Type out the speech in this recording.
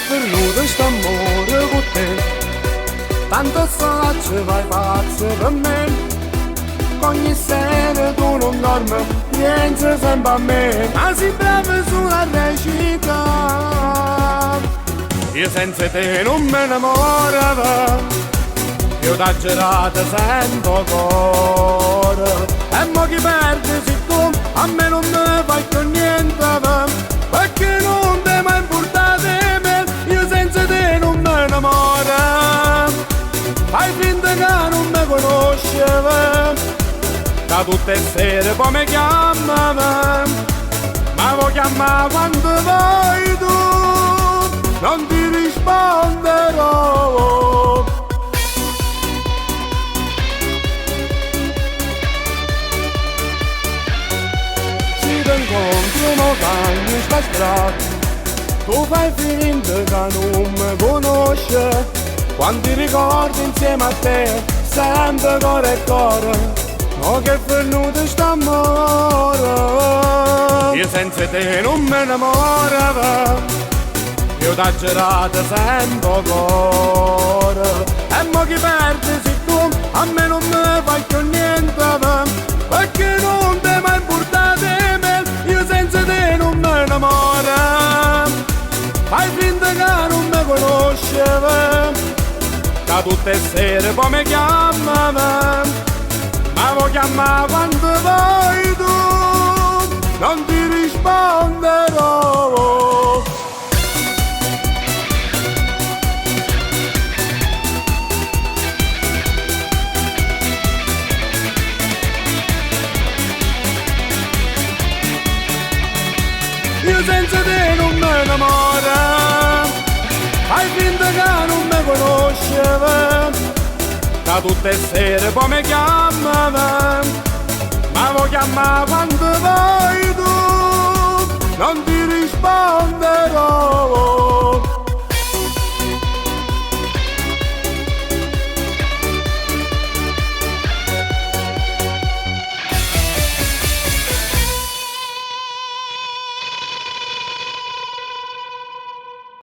perduto st'amore con te. Tanto so ci vai pazzo per me. Ogni sera tu non dormi, pensi sempre a me. Ma sei brava sulla recita. Io senza te non me ne innamoravo. Io t'ho girato sempre cuore. E mo chi perde se tu a me non ne fai più niente. Perché non ti mai importate me. Io senza te non me ne innamoro. Fai finta che non mi conoscevi. Da tutte le sere poi mi chiama, ma vuoi chiamare quando vuoi tu, non ti risponderò. Se ti incontro non cambia sta strada, tu fai finta che non mi conosci, quanti ricordi insieme a te, sempre cuore e cuore. Oh che venuto st'amore. Io senza te non me ne innamoravo. Io t'ho girato sempre cuore. E mo chi perde se tu a me non me fai più niente. Perché non ti mai importate me. Io senza te non me ne innamoro. Fai finta che non mi conoscevi. Da tutte le sere poi mi chiama. Ma vuoi chiamare quando vuoi tu, non ti risponderò. Io senza te non me innamoro, fai finta che non mi conoscevi. Da tutte le sere poi mi chiama, ma vuoi chiamare